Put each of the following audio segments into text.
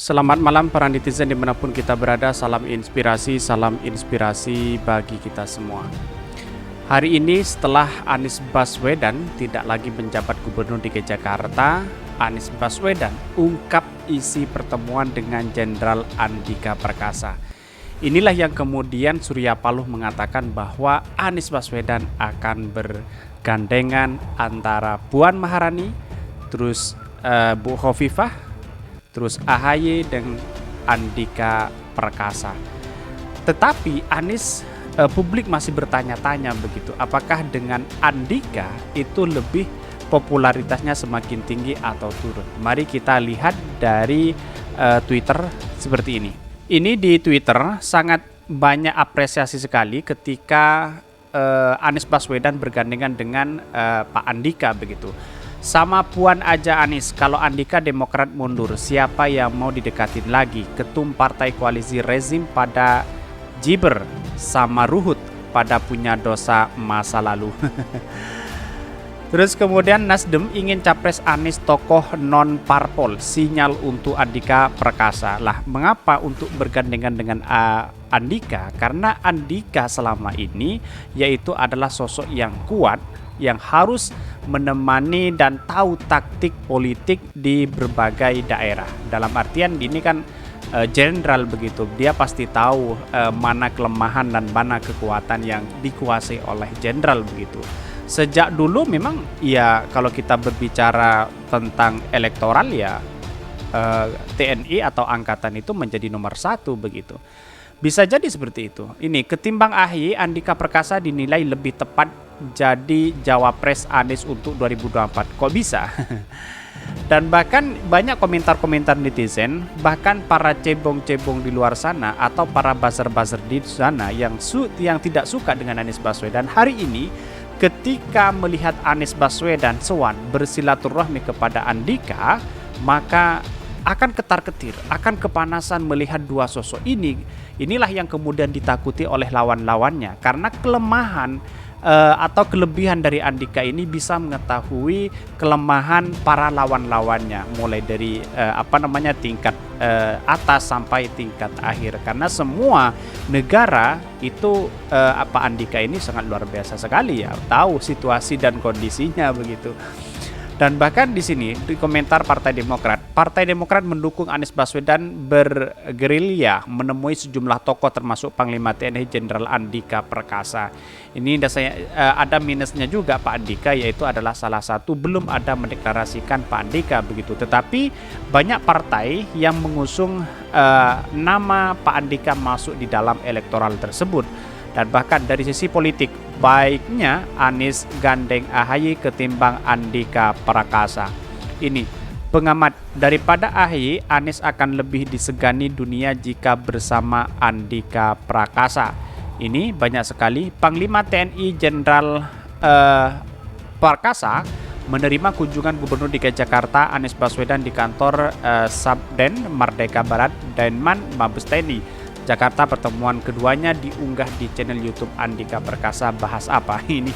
Selamat malam para netizen dimanapun kita berada, salam inspirasi bagi kita semua. Hari ini setelah Anies Baswedan tidak lagi menjabat Gubernur DKI Jakarta, Anies Baswedan ungkap isi pertemuan dengan Jenderal Andika Perkasa. Inilah yang kemudian Surya Paloh mengatakan bahwa Anies Baswedan akan bergandengan antara Puan Maharani, terus Bu Khofifah, terus AHY dan Andika Perkasa. Tetapi Anies, publik masih bertanya-tanya begitu, apakah dengan Andika itu lebih popularitasnya semakin tinggi atau turun? Mari kita lihat dari Twitter seperti ini. Ini di Twitter sangat banyak apresiasi sekali ketika Anies Baswedan bergandengan dengan Pak Andika begitu. Sama Puan aja Anies, kalau Andika Demokrat mundur, siapa yang mau didekatin lagi? Ketum partai koalisi rezim pada Jiber, sama Ruhut pada punya dosa masa lalu. Terus kemudian Nasdem ingin capres Anies tokoh non parpol, sinyal untuk Andika Perkasa. Lah, mengapa untuk bergandengan dengan Andika? Karena Andika selama ini yaitu adalah sosok yang kuat, yang harus menemani dan tahu taktik politik di berbagai daerah. Dalam artian ini kan jenderal begitu, dia pasti tahu mana kelemahan dan mana kekuatan yang dikuasai oleh jenderal begitu. Sejak dulu memang ya kalau kita berbicara tentang elektoral ya TNI atau angkatan itu menjadi nomor satu begitu. Bisa jadi seperti itu. Ini ketimbang AHY, Andika Perkasa dinilai lebih tepat jadi Jawapres Anies untuk 2024. Kok bisa? Dan bahkan banyak komentar-komentar netizen, bahkan para cebong-cebong di luar sana atau para buzzer-buzzer di sana yang tidak suka dengan Anies Baswedan hari ini ketika melihat Anies Baswedan sowan bersilaturahmi kepada Andika, maka akan ketar-ketir, akan kepanasan melihat dua sosok ini. Inilah yang kemudian ditakuti oleh lawan-lawannya, karena kelemahan atau kelebihan dari Andika ini bisa mengetahui kelemahan para lawan-lawannya, mulai dari tingkat atas sampai tingkat akhir. Karena semua negara itu Andika ini sangat luar biasa sekali ya, tahu situasi dan kondisinya begitu. Dan bahkan di sini di komentar Partai Demokrat mendukung Anies Baswedan bergerilya menemui sejumlah tokoh termasuk Panglima TNI Jenderal Andika Perkasa. Ini ada minusnya juga Pak Andika, yaitu adalah salah satu belum ada mendeklarasikan Pak Andika begitu. Tetapi banyak partai yang mengusung nama Pak Andika masuk di dalam elektoral tersebut. Dan bahkan dari sisi politik, baiknya Anies gandeng AHY ketimbang Andika Perkasa. Ini pengamat, daripada AHY, Anies akan lebih disegani dunia jika bersama Andika Perkasa. Ini banyak sekali. Panglima TNI Jenderal Perkasa menerima kunjungan Gubernur DKI Jakarta Anies Baswedan di kantor Sabden Merdeka Barat Denman Mabes TNI Jakarta. Pertemuan keduanya diunggah di channel YouTube Andika Perkasa. Bahas apa ini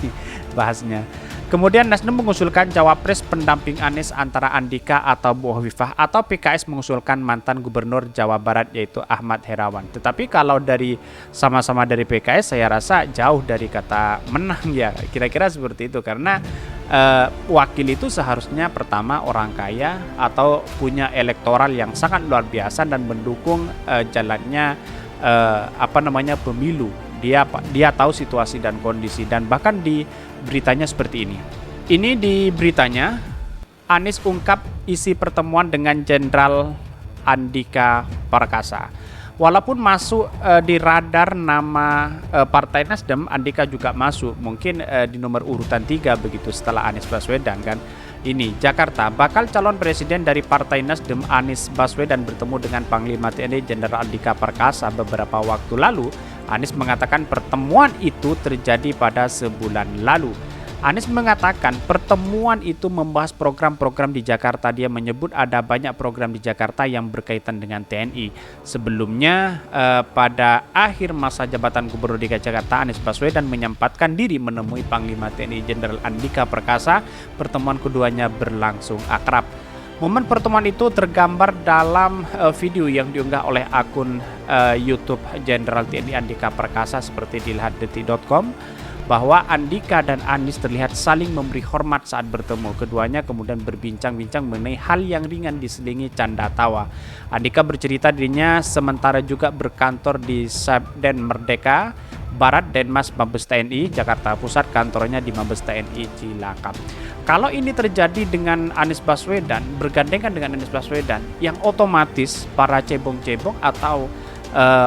bahasnya? Kemudian Nasdem mengusulkan Jawapres pendamping Anies antara Andika atau Bu Khofifah, atau PKS mengusulkan mantan Gubernur Jawa Barat yaitu Ahmad Herawan. Tetapi kalau dari sama-sama dari PKS, saya rasa jauh dari kata menang ya, kira-kira seperti itu. Karena wakil itu seharusnya pertama orang kaya atau punya elektoral yang sangat luar biasa dan mendukung jalannya pemilu. Dia tahu situasi dan kondisi. Dan bahkan di beritanya seperti ini. Ini di beritanya Anies ungkap isi pertemuan dengan Jenderal Andika Perkasa. Walaupun masuk di radar nama Partai Nasdem, Andika juga masuk mungkin di nomor urutan 3 begitu setelah Anies Baswedan kan. Ini Jakarta, bakal calon presiden dari Partai Nasdem Anies Baswedan bertemu dengan Panglima TNI Jenderal Andika Perkasa beberapa waktu lalu. Anies mengatakan pertemuan itu terjadi pada sebulan lalu. Anies mengatakan pertemuan itu membahas program-program di Jakarta. Dia menyebut ada banyak program di Jakarta yang berkaitan dengan TNI. Sebelumnya pada akhir masa jabatan Gubernur DKI Jakarta, Anies Baswedan menyempatkan diri menemui Panglima TNI Jenderal Andika Perkasa. Pertemuan keduanya berlangsung akrab. Momen pertemuan itu tergambar dalam video yang diunggah oleh akun YouTube Jenderal TNI Andika Perkasa seperti dilihat detik.com, bahwa Andika dan Anies terlihat saling memberi hormat saat bertemu. Keduanya kemudian berbincang-bincang mengenai hal yang ringan diselingi canda tawa. Andika bercerita dirinya sementara juga berkantor di Sabden Merdeka Barat Denmas Mabes TNI Jakarta Pusat, kantornya di Mabes TNI Cilacap. Kalau ini terjadi dengan Anies Baswedan, bergandengan dengan Anies Baswedan, yang otomatis para cebong-cebong atau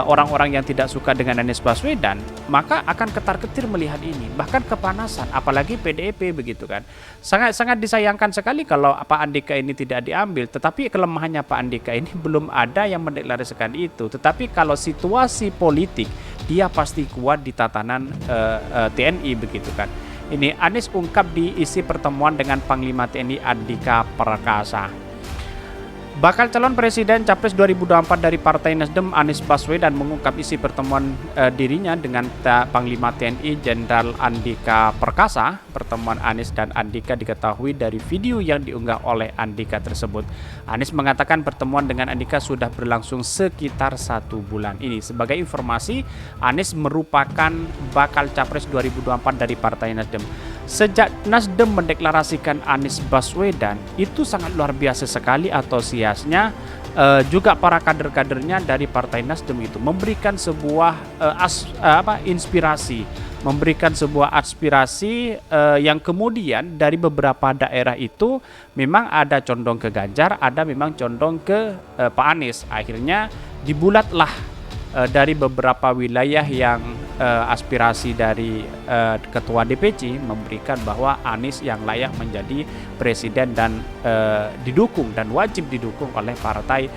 orang-orang yang tidak suka dengan Anies Baswedan, maka akan ketar-ketir melihat ini, bahkan kepanasan, apalagi PDIP begitu kan. Sangat disayangkan sekali kalau Pak Andika ini tidak diambil, tetapi kelemahannya Pak Andika ini belum ada yang mendeklarasikan itu. Tetapi kalau situasi politik, dia pasti kuat di tatanan TNI begitu kan. Ini Anies ungkap di isi pertemuan dengan Panglima TNI Andika Perkasa. Bakal calon presiden Capres 2024 dari Partai Nasdem Anies Baswedan mengungkap isi pertemuan dirinya dengan Panglima TNI Jenderal Andika Perkasa. Pertemuan Anies dan Andika diketahui dari video yang diunggah oleh Andika tersebut. Anies mengatakan pertemuan dengan Andika sudah berlangsung sekitar 1 bulan. Ini sebagai informasi, Anies merupakan bakal Capres 2024 dari Partai Nasdem. Sejak Nasdem mendeklarasikan Anies Baswedan, itu sangat luar biasa sekali antusiasnya. Juga para kader-kadernya dari Partai Nasdem itu memberikan sebuah inspirasi, memberikan sebuah aspirasi yang kemudian dari beberapa daerah itu memang ada condong ke Ganjar, ada memang condong ke Pak Anies. Akhirnya dibulatlah dari beberapa wilayah yang aspirasi dari Ketua DPC memberikan bahwa Anies yang layak menjadi presiden dan didukung dan wajib didukung oleh partai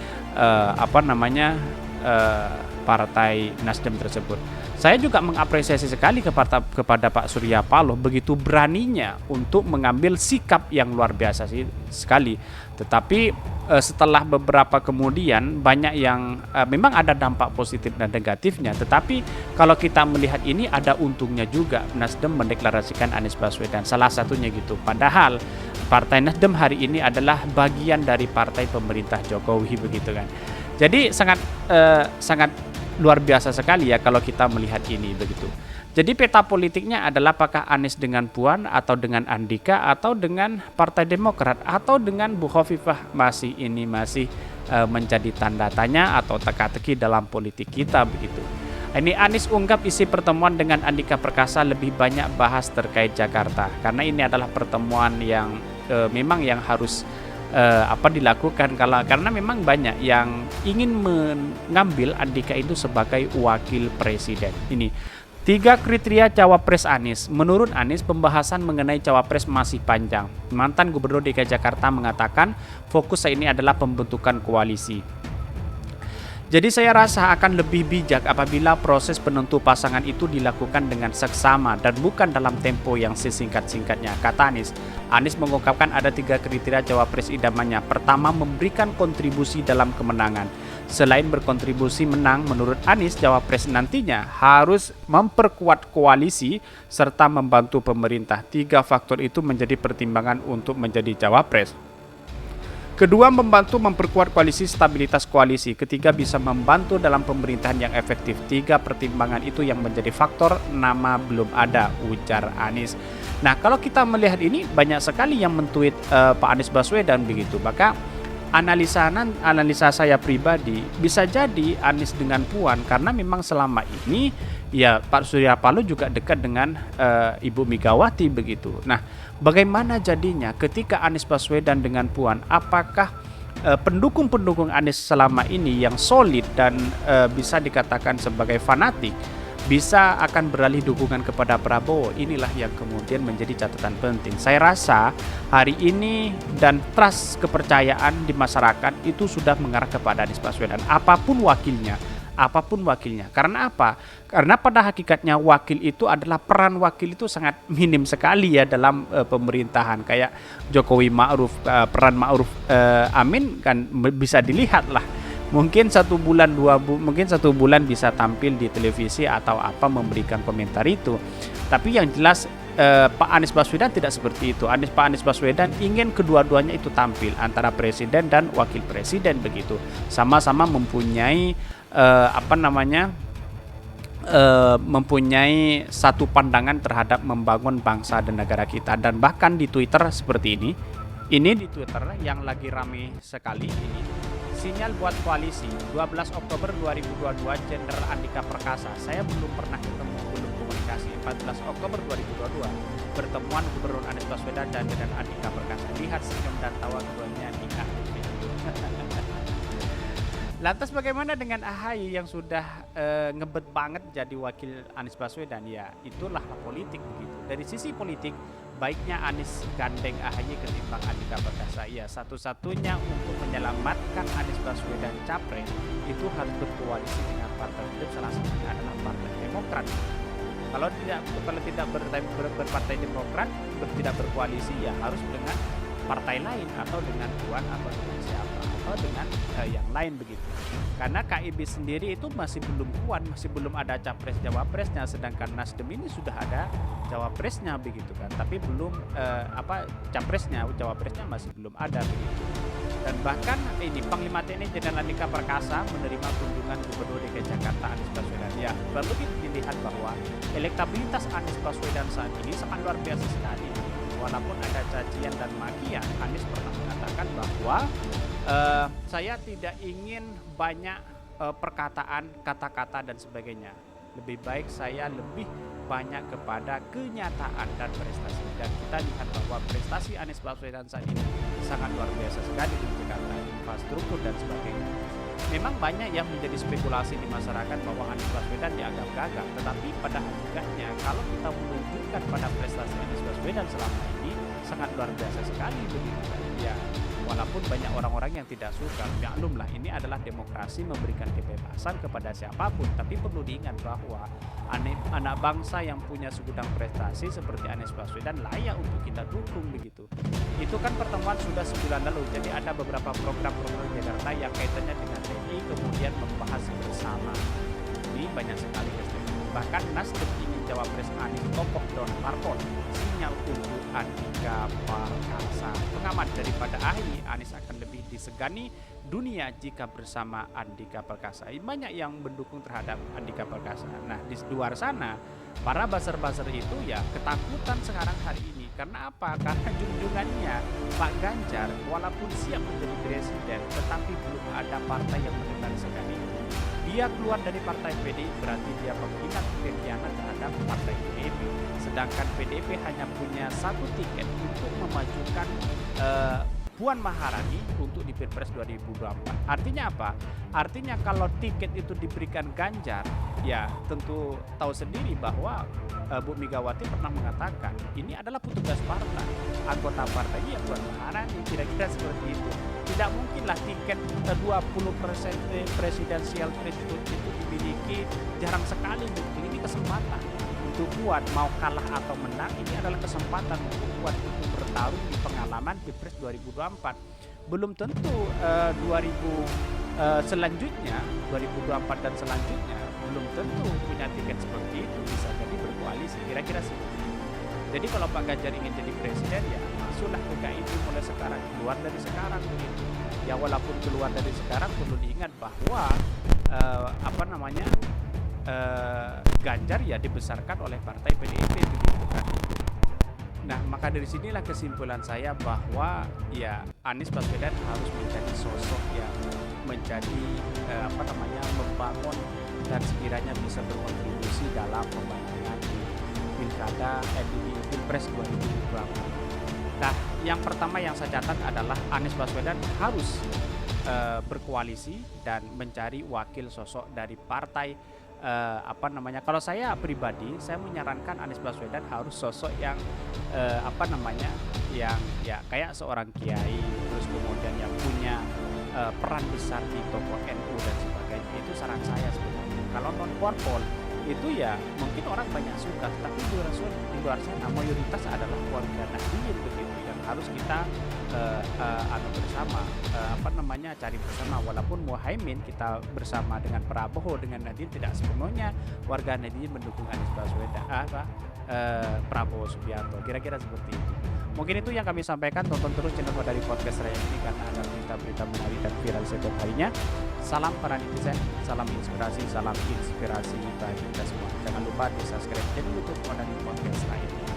Partai Nasdem tersebut. Saya juga mengapresiasi sekali kepada Pak Surya Paloh begitu beraninya untuk mengambil sikap yang luar biasa sekali. Tetapi setelah beberapa kemudian banyak yang memang ada dampak positif dan negatifnya. Tetapi kalau kita melihat ini ada untungnya juga, Nasdem mendeklarasikan Anies Baswedan, salah satunya gitu. Padahal Partai Nasdem hari ini adalah bagian dari partai pemerintah Jokowi begitu kan. Jadi sangat luar biasa sekali ya kalau kita melihat ini begitu. Jadi peta politiknya adalah apakah Anies dengan Puan atau dengan Andika atau dengan Partai Demokrat atau dengan Bu Khofifah, masih menjadi tanda tanya atau teka-teki dalam politik kita begitu. Ini Anies ungkap isi pertemuan dengan Andika Perkasa lebih banyak bahas terkait Jakarta karena ini adalah pertemuan yang memang yang harus dilakukan karena memang banyak yang ingin mengambil Andika itu sebagai wakil presiden. Ini 3 kriteria cawapres Anies. Menurut Anies, pembahasan mengenai cawapres masih panjang. Mantan Gubernur DKI Jakarta mengatakan fokus saat ini adalah pembentukan koalisi. Jadi saya rasa akan lebih bijak apabila proses penentu pasangan itu dilakukan dengan seksama dan bukan dalam tempo yang sesingkat-singkatnya, kata Anies. Anies mengungkapkan ada 3 kriteria cawapres idamannya. Pertama, memberikan kontribusi dalam kemenangan. Selain berkontribusi menang, menurut Anies, cawapres nantinya harus memperkuat koalisi serta membantu pemerintah. 3 faktor itu menjadi pertimbangan untuk menjadi cawapres. Kedua, membantu memperkuat koalisi, stabilitas koalisi. Ketiga, bisa membantu dalam pemerintahan yang efektif. 3 pertimbangan itu yang menjadi faktor, nama belum ada, ujar Anies. Nah, kalau kita melihat ini, banyak sekali yang mentweet Pak Anies Baswedan begitu. Maka analisa saya pribadi, bisa jadi Anies dengan Puan, karena memang selama ini ya Pak Surya Paloh juga dekat dengan Ibu Megawati begitu. Nah, bagaimana jadinya ketika Anies Baswedan dengan Puan? Apakah pendukung-pendukung Anies selama ini yang solid dan bisa dikatakan sebagai fanatik bisa akan beralih dukungan kepada Prabowo? Inilah yang kemudian menjadi catatan penting. Saya rasa hari ini dan trust kepercayaan di masyarakat itu sudah mengarah kepada Anies Baswedan, apapun wakilnya. Karena apa? Karena pada hakikatnya wakil itu adalah, peran wakil itu sangat minim sekali ya dalam pemerintahan. Kayak Jokowi Ma'ruf, peran Ma'ruf Amin kan bisa dilihat lah. Mungkin 1 bulan, 2 mungkin 1 bulan bisa tampil di televisi atau apa memberikan komentar itu. Tapi yang jelas Pak Anies Baswedan tidak seperti itu. Pak Anies Baswedan ingin kedua-duanya itu tampil, antara presiden dan wakil presiden begitu. Sama-sama mempunyai mempunyai satu pandangan terhadap membangun bangsa dan negara kita. Dan bahkan di Twitter seperti ini. Ini di Twitter yang lagi rame sekali ini. Sinyal buat koalisi 12 Oktober 2022 Jenderal Andika Perkasa. Saya belum pernah ketemu, belum komunikasi. 14 Oktober 2022 pertemuan Gubernur Anies Baswedan dan Jenderal Andika Perkasa. Lihat senyum dan tawa keduanya di akhir video. Lantas bagaimana dengan AHY yang sudah ngebet banget jadi wakil Anies Baswedan? Ya, itulah politik begitu. Dari sisi politik, baiknya Anies gandeng AHY ketimbang Andika Perkasa. Ya, satu-satunya untuk menyelamatkan Anies Baswedan capres itu harus berkoalisi dengan partai hidup, salah satunya adalah Partai Demokrat. Kalau tidak berpartai Demokrat, tidak berkoalisi, ya harus dengan partai lain atau dengan Puan atau dengan siapa atau dengan yang lain begitu. Karena KIB sendiri itu masih belum kuat, masih belum ada capres jawapresnya, sedangkan Nasdem ini sudah ada jawapresnya begitu kan, tapi belum capresnya, jawapresnya masih belum ada begitu. Dan bahkan ini Panglima TNI Jenderal Andika Perkasa menerima kunjungan Gubernur DKI Jakarta Anies Baswedan. Ya, perlu dilihat bahwa elektabilitas Anies Baswedan saat ini sangat luar biasa sekali. Walaupun ada cacian dan makian, Anies pernah mengatakan bahwa saya tidak ingin banyak perkataan, kata-kata dan sebagainya. Lebih baik saya lebih banyak kepada kenyataan dan prestasi. Dan kita lihat bahwa prestasi Anies Baswedan saat ini sangat luar biasa sekali di Jakarta, infrastruktur dan sebagainya. Memang banyak yang menjadi spekulasi di masyarakat bahwa Anies Baswedan dianggap gagal, tetapi pada hakikatnya kalau kita menunjukkan pada prestasi Anies Baswedan selama ini sangat luar biasa sekali begitu kan. Ya, walaupun banyak orang-orang yang tidak suka, maklumlah ini adalah demokrasi, memberikan kebebasan kepada siapapun, tapi perlu diingat bahwa anak bangsa yang punya segudang prestasi seperti Anies Baswedan layak untuk kita dukung begitu. Itu kan pertemuan sudah sebulan lalu, jadi ada beberapa program-program di Jakarta yang kaitannya dengan TNI kemudian membahas bersama. Ini banyak sekali kesempatan. Bahkan Nasdem ingin cawapres Anies tokoh Don Parpol, sinyal untuk Andika Perkasa. Pengamat daripada AHY, Anies akan lebih disegani dunia jika bersama Andika Perkasa. Banyak yang mendukung terhadap Andika Perkasa. Nah, di luar sana para buzzer-buzzer itu ya ketakutan sekarang hari ini. Karena apa? Karena junjungannya Pak Ganjar walaupun siap menjadi presiden, tetapi belum ada partai yang mendeklarasikan itu. Dia keluar dari partai PDI berarti dia berkhianat terhadap partai PDIP. Sedangkan PDIP hanya punya satu tiket untuk memajukan Puan Maharani untuk di Pilpres 2024. Artinya apa? Artinya kalau tiket itu diberikan Ganjar, ya tentu tahu sendiri bahwa Bu Megawati pernah mengatakan ini adalah petugas partai, anggota partainya ya Puan Maharani, kira-kira seperti itu. Tidak mungkinlah tiket 20% presidensial threshold itu dimiliki, jarang sekali begitu. Ini kesempatan untuk Puan, mau kalah atau menang, ini adalah kesempatan untuk Puan untuk bertarung di pengalaman Pilpres 2024. Belum tentu 2024 dan selanjutnya belum tentu punya tiket seperti itu, bisa jadi berkoalisi, kira-kira seperti itu. Jadi kalau Pak Ganjar ingin jadi presiden, ya masuklah ke KIB mulai sekarang, keluar dari sekarang begitu. Ya walaupun keluar dari sekarang perlu diingat bahwa Ganjar ya dibesarkan oleh partai PDIP begitu kan. Nah, maka dari sinilah kesimpulan saya bahwa ya Anies Baswedan harus menjadi sosok yang menjadi membangun dan sekiranya bisa berkontribusi dalam pembangunan di pilkada di Pilpres 2024. Nah, yang pertama yang saya catat adalah Anies Baswedan harus berkoalisi dan mencari wakil sosok dari partai kalau saya pribadi, saya menyarankan Anies Baswedan harus sosok yang yang ya kayak seorang kiai, terus kemudian yang punya peran besar di tokoh NU dan sebagainya. Itu saran saya sebenarnya. Kalau non parpol itu ya mungkin orang banyak suka, tapi di luar sana mayoritas adalah keluarga Nahdliyin begitu yang harus kita bersama cari bersama. Walaupun Muhaimin kita bersama dengan Prabowo dengan Nahdliyin, tidak sepenuhnya warga Nahdliyin mendukung Anies Baswedan Prabowo Subianto. Kira-kira seperti itu. Mungkin itu yang kami sampaikan. Tonton terus channel dari podcast saya ini karena ada berita-berita menarik dan viral setiap harinya. Salam para netizen, salam inspirasi bagi kita semua. Jangan lupa di subscribe channel YouTube Modani Podcast lainnya.